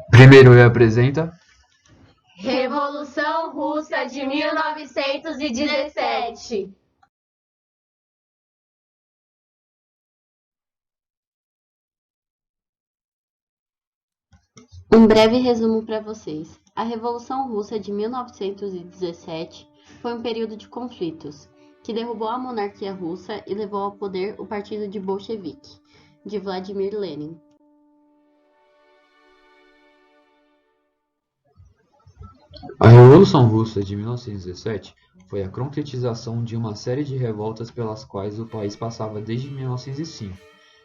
Primeiro ele apresenta Revolução Russa de 1917. Um breve resumo para vocês. A Revolução Russa de 1917 foi um período de conflitos que derrubou a monarquia russa e levou ao poder o partido de bolchevique, de Vladimir Lenin. A Revolução Russa de 1917 foi a concretização de uma série de revoltas pelas quais o país passava desde 1905,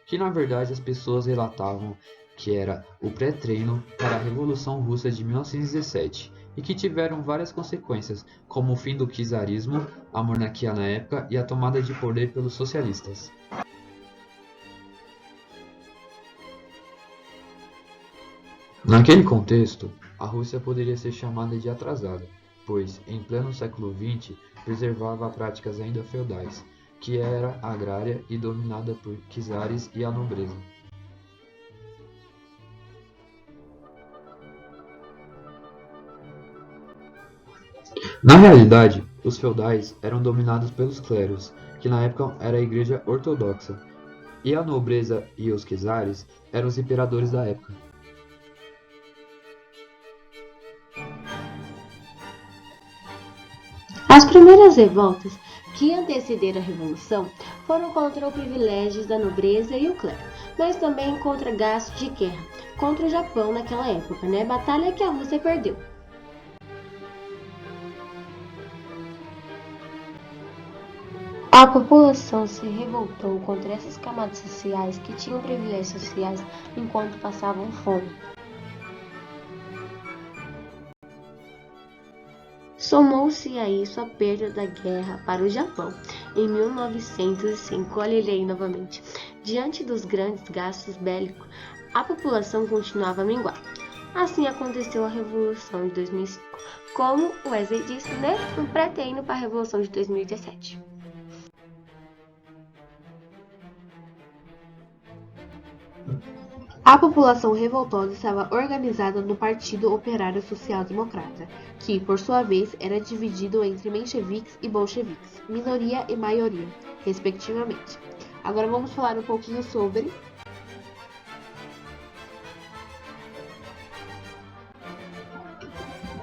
que na verdade as pessoas relatavam que era o pré-treino para a Revolução Russa de 1917 e que tiveram várias consequências, como o fim do czarismo, a monarquia na época e a tomada de poder pelos socialistas. Naquele contexto, a Rússia poderia ser chamada de atrasada, pois, em pleno século XX, preservava práticas ainda feudais, que era agrária e dominada por czares e a nobreza. Na realidade, os feudais eram dominados pelos clérigos, que na época era a Igreja Ortodoxa, e a nobreza e os czares eram os imperadores da época. As primeiras revoltas que antecederam a Revolução foram contra os privilégios da nobreza e o clero, mas também contra gastos de guerra, contra o Japão naquela época, batalha que a Rússia perdeu. A população se revoltou contra essas camadas sociais que tinham privilégios sociais enquanto passavam fome. Somou-se a isso a perda da guerra para o Japão em 1905. Olha ele aí novamente. Diante dos grandes gastos bélicos, a população continuava a minguar. Assim aconteceu a Revolução de 2005, como o Wesley disse, um pré-treino para a Revolução de 2017. A população revoltosa estava organizada no Partido Operário Social Democrata, que, por sua vez, era dividido entre mencheviques e bolcheviques, minoria e maioria, respectivamente. Agora vamos falar um pouquinho sobre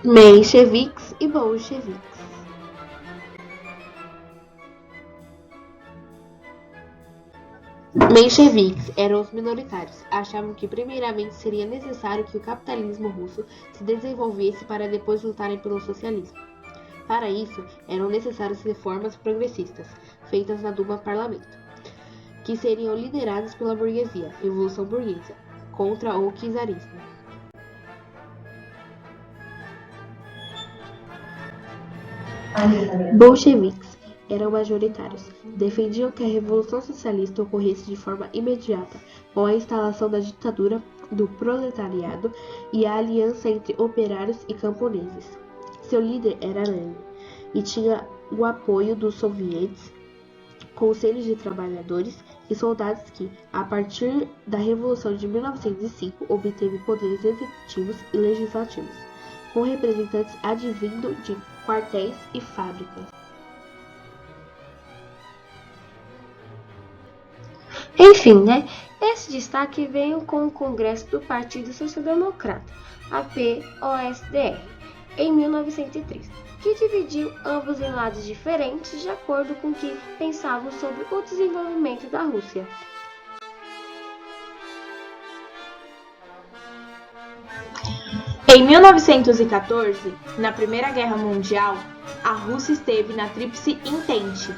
mencheviques e bolcheviques. Mencheviques eram os minoritários, achavam que primeiramente seria necessário que o capitalismo russo se desenvolvesse para depois lutarem pelo socialismo. Para isso, eram necessárias reformas progressistas, feitas na Duma Parlamento, que seriam lideradas pela burguesia, Revolução Burguesa, contra o czarismo. Bolcheviques eram majoritários. Defendiam que a Revolução Socialista ocorresse de forma imediata, com a instalação da ditadura do proletariado e a aliança entre operários e camponeses. Seu líder era Lenin e tinha o apoio dos sovietes, conselhos de trabalhadores e soldados que, a partir da Revolução de 1905, obteve poderes executivos e legislativos, com representantes advindo de quartéis e fábricas. Enfim, esse destaque veio com o Congresso do Partido Social Democrata, a POSDR, em 1903, que dividiu ambos em lados diferentes de acordo com o que pensavam sobre o desenvolvimento da Rússia. Em 1914, na Primeira Guerra Mundial, a Rússia esteve na Tríplice Entente,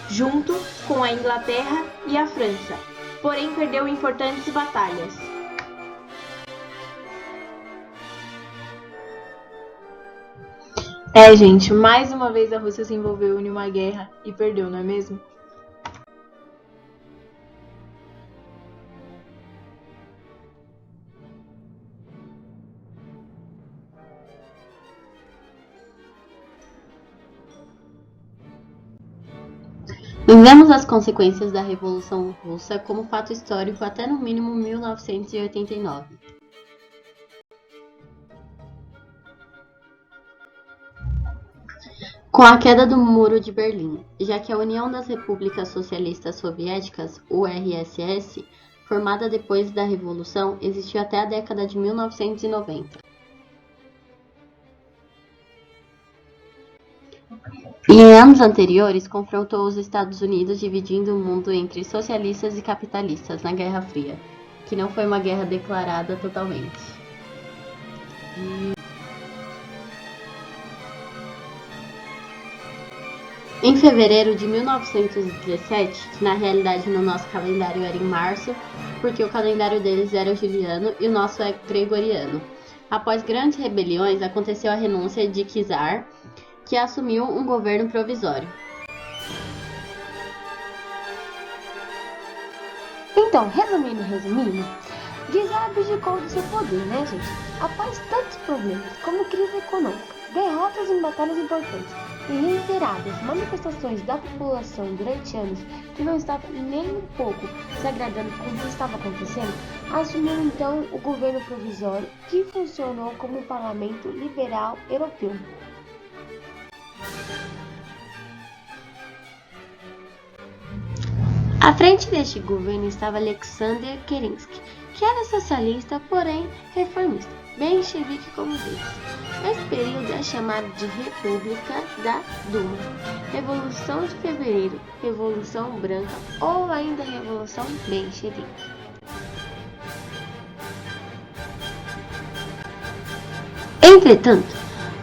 junto com a Inglaterra e a França, porém perdeu importantes batalhas. Gente, mais uma vez a Rússia se envolveu em uma guerra e perdeu, não é mesmo? Vivemos as consequências da Revolução Russa como fato histórico até no mínimo 1989. Com a queda do Muro de Berlim, já que a União das Repúblicas Socialistas Soviéticas, URSS, formada depois da Revolução, existiu até a década de 1990. Em anos anteriores, confrontou os Estados Unidos, dividindo o mundo entre socialistas e capitalistas na Guerra Fria, que não foi uma guerra declarada totalmente. Em fevereiro de 1917, que na realidade no nosso calendário era em março, porque o calendário deles era o juliano e o nosso é gregoriano. Após grandes rebeliões, aconteceu a renúncia de czar, que assumiu um governo provisório. Então, resumindo, Guizar abdicou do seu poder, né, gente? Após tantos problemas, como crise econômica, derrotas em batalhas importantes e reiteradas manifestações da população durante anos que não estava nem um pouco se agradando com o que estava acontecendo, assumiu então o governo provisório, que funcionou como um parlamento liberal europeu. À frente deste governo estava Alexander Kerensky, que era socialista, porém reformista, menchevique como deles. Esse período é chamado de República da Duma, Revolução de Fevereiro, Revolução Branca ou ainda Revolução Menchevique. Entretanto,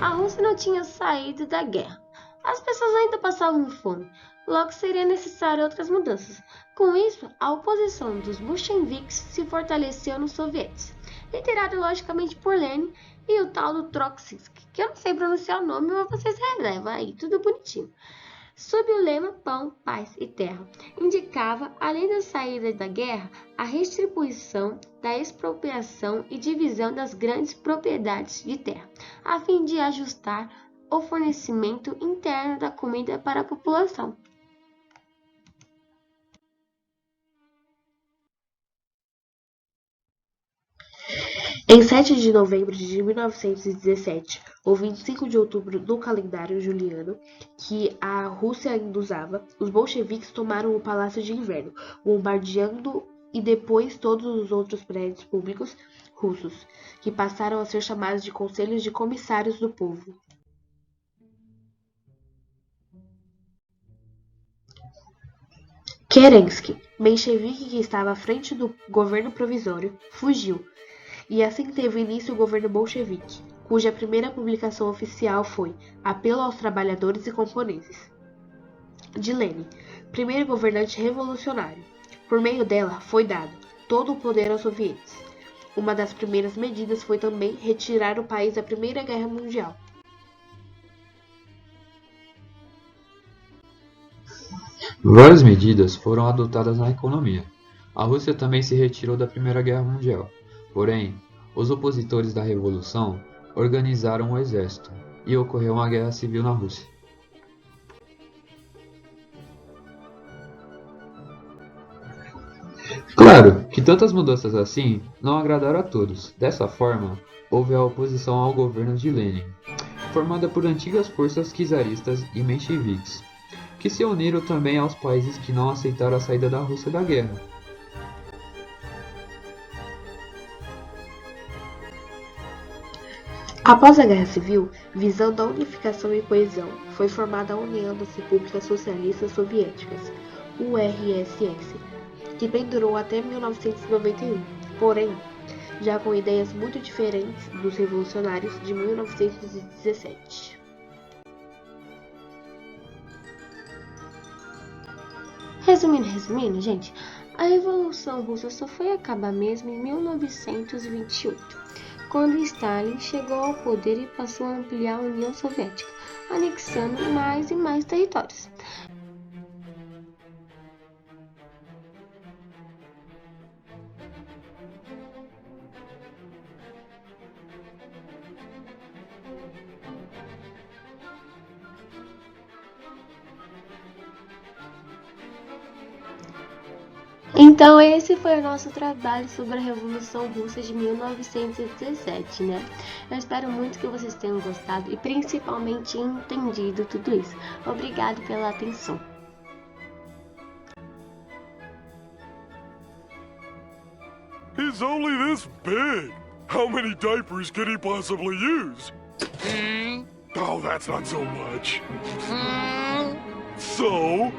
a Rússia não tinha saído da guerra. As pessoas ainda passavam fome, logo seria necessário outras mudanças. Com isso, a oposição dos bolcheviques se fortaleceu nos sovietes, liderado logicamente por Lenin e o tal do Trotsky, que eu não sei pronunciar o nome, mas vocês relevam aí, tudo bonitinho. Sob o lema Pão, Paz e Terra, indicava, além da saída da guerra, a redistribuição da expropriação e divisão das grandes propriedades de terra, a fim de ajustar o fornecimento interno da comida para a população. Em 7 de novembro de 1917, ou 25 de outubro do calendário juliano, que a Rússia ainda usava, os bolcheviques tomaram o Palácio de Inverno, bombardeando e depois todos os outros prédios públicos russos, que passaram a ser chamados de Conselhos de Comissários do Povo. Kerensky, menchevique que estava à frente do governo provisório, fugiu, e assim teve início o governo bolchevique, cuja primeira publicação oficial foi Apelo aos Trabalhadores e Camponeses, de Lenin, primeiro governante revolucionário. Por meio dela foi dado todo o poder aos sovietes. Uma das primeiras medidas foi também retirar o país da Primeira Guerra Mundial. Várias medidas foram adotadas na economia. A Rússia também se retirou da Primeira Guerra Mundial. Porém, os opositores da Revolução organizaram o exército e ocorreu uma guerra civil na Rússia. Claro que tantas mudanças assim não agradaram a todos. Dessa forma, houve a oposição ao governo de Lenin, formada por antigas forças czaristas e mencheviques, que se uniram também aos países que não aceitaram a saída da Rússia da guerra. Após a Guerra Civil, visando a unificação e coesão, foi formada a União das Repúblicas Socialistas Soviéticas, URSS, que perdurou até 1991, porém, já com ideias muito diferentes dos revolucionários de 1917. Resumindo, gente, a Revolução Russa só foi acabar mesmo em 1928, quando Stalin chegou ao poder e passou a ampliar a União Soviética, anexando mais e mais territórios. Então esse foi o nosso trabalho sobre a Revolução Russa de 1917, né? Eu espero muito que vocês tenham gostado e principalmente entendido tudo isso. Obrigado pela atenção. He's only this big. How many diapers could he possibly use? Oh, that's not so much. So...